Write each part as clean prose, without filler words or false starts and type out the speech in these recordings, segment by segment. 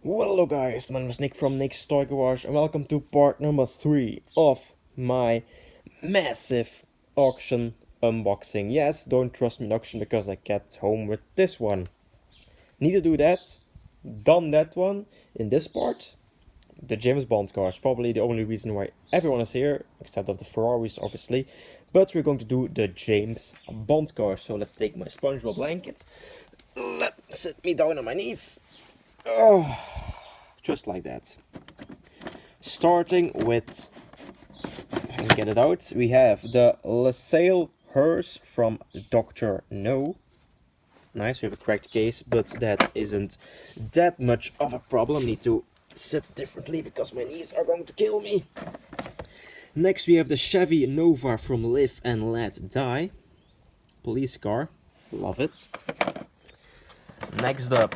Well, hello guys, my name is Nick from Nick's Toy Garage and welcome to part number 3 of my massive auction unboxing. Yes, don't trust me in auction because I get home with this one. Need to do that, done that one. In this part, the James Bond cars, probably the only reason why everyone is here, except of the Ferraris obviously. But we're going to do the James Bond cars, so let's take my SpongeBob blanket, sit me down on my knees. Oh, just like that. Starting with, if I can get it out, we have the LaSalle Hearse from Dr. No. Nice, we have a cracked case, but that isn't that much of a problem. Need to sit differently because my knees are going to kill me. Next we have the Chevy Nova from Live and Let Die. Police car, love it. Next up,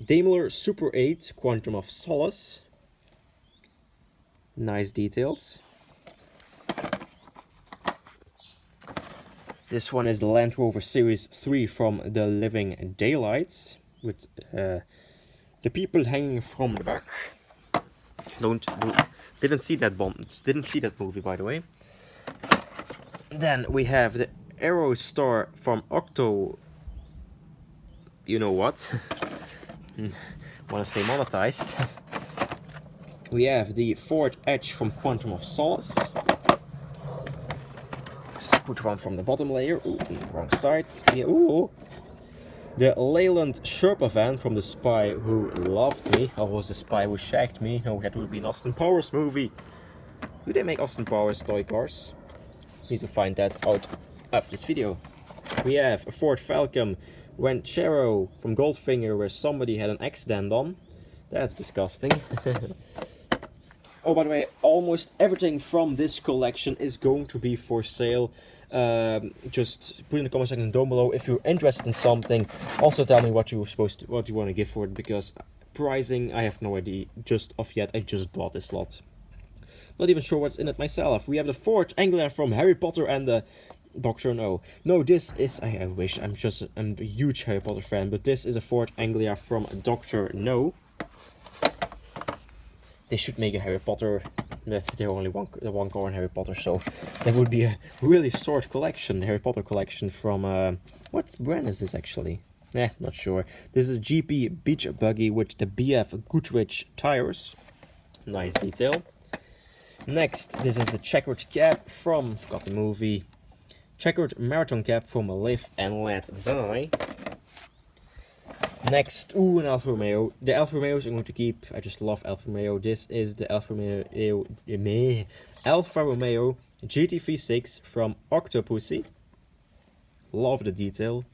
Daimler Super 8 Quantum of Solace. Nice details. This one is the Land Rover Series 3 from the Living Daylights, with the people hanging from the back. Didn't see that movie, by the way. Then we have the Aerostar from Octo. You know what? Want to stay monetized. We have the Ford Edge from Quantum of Solace. Let's put one from the bottom layer. Ooh, wrong side. Yeah, ooh. The Leyland Sherpa van from The Spy Who Loved Me. Or was The Spy Who Shagged Me? No, that would be an Austin Powers movie. Do they make Austin Powers toy cars? Need to find that out after this video. We have a Ford Falcon Ranchero from Goldfinger where somebody had an accident on. That's disgusting. Oh, by the way, almost everything from this collection is going to be for sale. Just put in the comment section down below if you're interested in something. Also tell me what you want to give for it, because pricing I have no idea just of yet. I just bought this lot. Not even sure what's in it myself. We have the Ford Anglia from Harry Potter and the Dr. No. No, this is, I wish, I'm a huge Harry Potter fan, but this is a Ford Anglia from Dr. No. They should make a Harry Potter, but they're only one car in Harry Potter, so that would be a really short collection, the Harry Potter collection from, what brand is this actually? Not sure. This is a GP Beach Buggy with the BF Goodrich tires. Nice detail. Next, this is the checkered cab from, forgot the movie, checkered marathon cab from Live and Let Die. Next, an Alfa Romeo. The Alfa Romeos I'm going to keep. I just love Alfa Romeo. This is the Alfa Romeo GT V6 from Octopussy. Love the detail.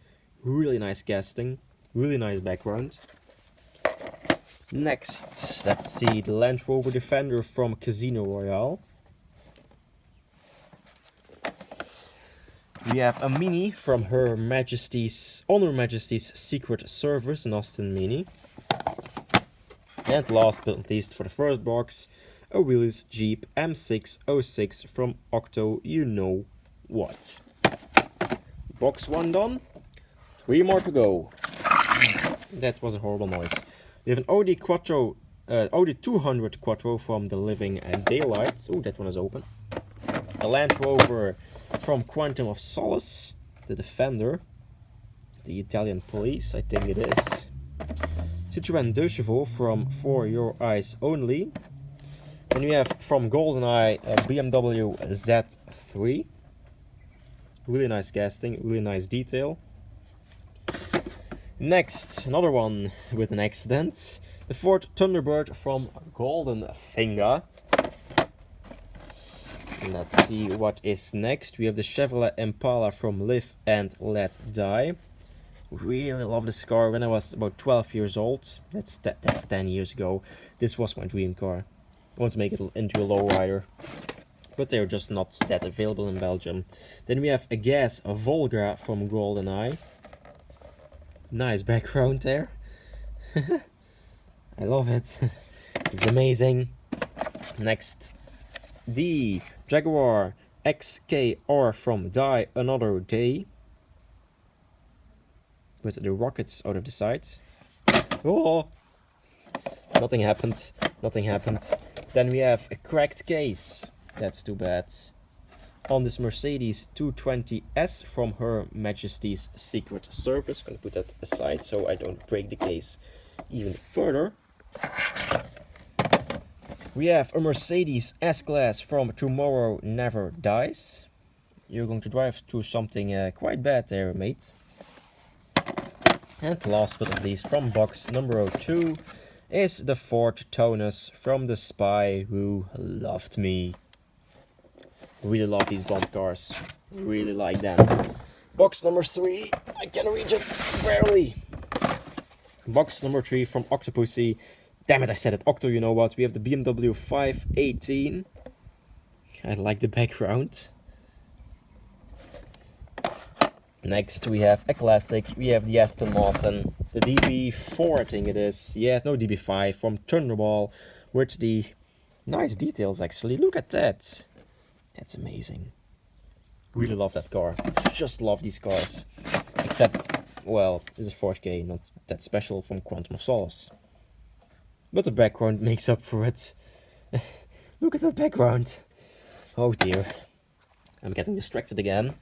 Really nice casting. Really nice background. Next, let's see the Land Rover Defender from Casino Royale. We have a Mini from Her Majesty's Secret Service, an Austin Mini. And last but not least, for the first box, a Willys Jeep M606 from Octo You Know What. Box 1 done, 3 more to go. That was a horrible noise. We have an Audi Quattro, Audi 200 Quattro from the Living Daylights. Oh, that one is open. A Land Rover from Quantum of Solace, the Defender, the Italian Police, I think it is. Citroën 2 Chevaux from For Your Eyes Only. And we have from GoldenEye a BMW Z3. Really nice casting, really nice detail. Next, another one with an accident. The Ford Thunderbird from Goldenfinger. Let's see what is next. We have the Chevrolet Impala from Live and Let Die. Really love this car. When I was about 12 years old, that's 10 years ago, this was my dream car. I want to make it into a lowrider, but they're just not that available in Belgium. Then we have a Volga from GoldenEye. Nice background there. I love it. It's amazing. Next, the Jaguar XKR from Die Another Day, with the rockets out of the side. Oh, Nothing happened. Nothing happened. Then we have a cracked case. That's too bad. On this Mercedes 220S from Her Majesty's Secret Service. I'm gonna put that aside so I don't break the case even further. We have a Mercedes S-Class from Tomorrow Never Dies. You're going to drive through something quite bad there, mate. And last but not least, from box number 2 is the Ford Taunus from The Spy Who Loved Me. Really love these Bond cars. Really like them. Box number 3, I can reach it barely. Box number 3 from Octopussy. Damn it, I said it. Octo, you know what? We have the BMW 518. I like the background. Next we have a classic. We have the Aston Martin, the DB4 I think it is. Yes, no, DB5 from Thunderbird with the nice details actually. Look at that. That's amazing. Really love that car. Just love these cars. Except, well, this is 4K, not that special from Quantum of Solace. But the background makes up for it. Look at that background. Oh dear. I'm getting distracted again.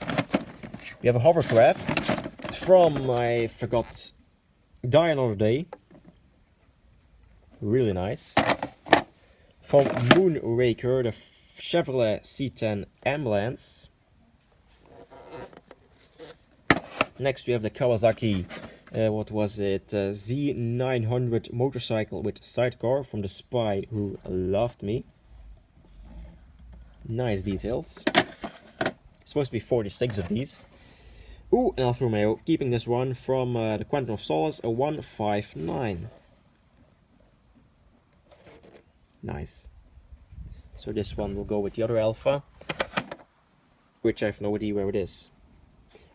We have a hovercraft from, I forgot, Die Another Day. Really nice. From Moonraker, the Chevrolet C10 Ambulance. Next we have the Kawasaki, what was it, Z900 motorcycle with sidecar from The Spy Who Loved Me. Nice details. Supposed to be 46 of these. Ooh, an Alfa Romeo, keeping this one from the Quantum of Solace, a 159. Nice. So this one will go with the other Alpha, which I have no idea where it is.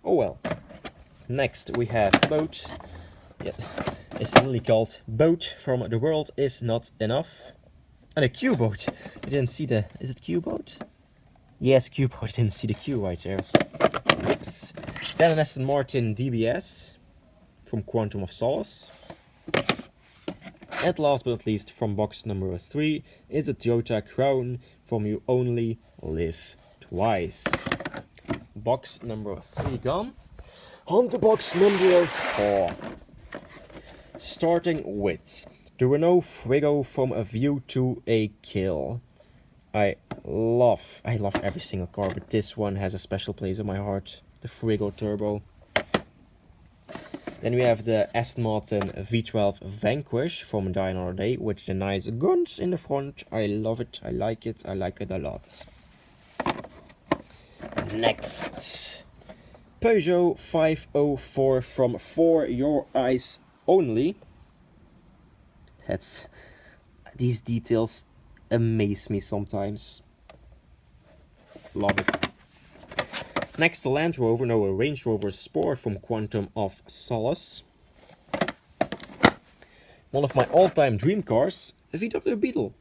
Oh well. Next we have a boat. Yeah, it's literally called Boat from The World Is Not Enough. And a Q-boat. I didn't see the... Is it Q-boat? Yes, Q-boat. I didn't see the Q right there. Oops. Then an Aston Martin DBS from Quantum of Solace. And last but not least, from box number 3 is the Toyota Crown from You Only Live Twice. Box number 3 gone. On to box number 4. Starting with the Renault Freego from A View to a Kill. I love every single car, but this one has a special place in my heart. The Freego Turbo. Then we have the Aston Martin V12 Vanquish from Die Another Day with the nice guns in the front. I love it, I like it a lot. Next, Peugeot 504 from For Your Eyes Only. These details amaze me sometimes. Love it. Next, the Land Rover, no, a Range Rover Sport from Quantum of Solace. One of my all-time dream cars, a VW Beetle.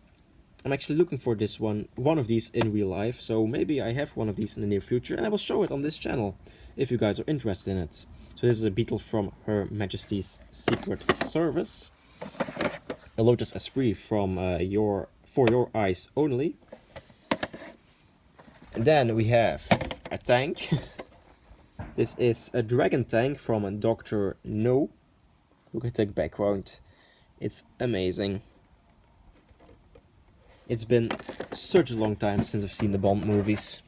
I'm actually looking for this one of these in real life, so maybe I have one of these in the near future, and I will show it on this channel, if you guys are interested in it. So this is a Beetle from Her Majesty's Secret Service. A Lotus Esprit from For Your Eyes Only. And then we have a tank. This is a Dragon tank from Dr. No. Look at the background. It's amazing. It's been such a long time since I've seen the Bond movies.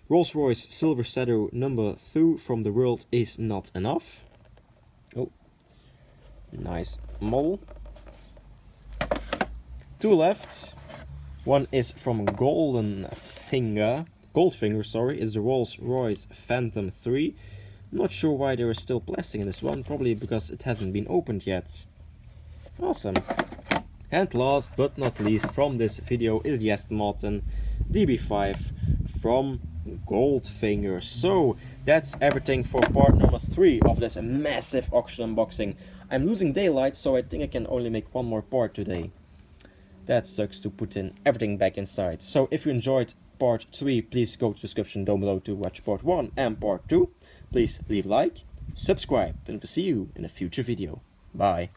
Rolls-Royce Silver Shadow number 2 from The World Is Not Enough. Oh, nice model. 2 left. One is from Goldfinger, sorry, is the Rolls-Royce Phantom 3. I'm not sure why there is still plastic in this one, probably because it hasn't been opened yet. Awesome. And last but not least from this video is the Aston Martin DB5 from Goldfinger. So that's everything for part number 3 of this massive auction unboxing. I'm losing daylight, so I think I can only make one more part today. That sucks to put in everything back inside. So if you enjoyed part 3, please go to the description down below to watch part 1 and part 2. Please leave a like, subscribe, and we'll see you in a future video. Bye.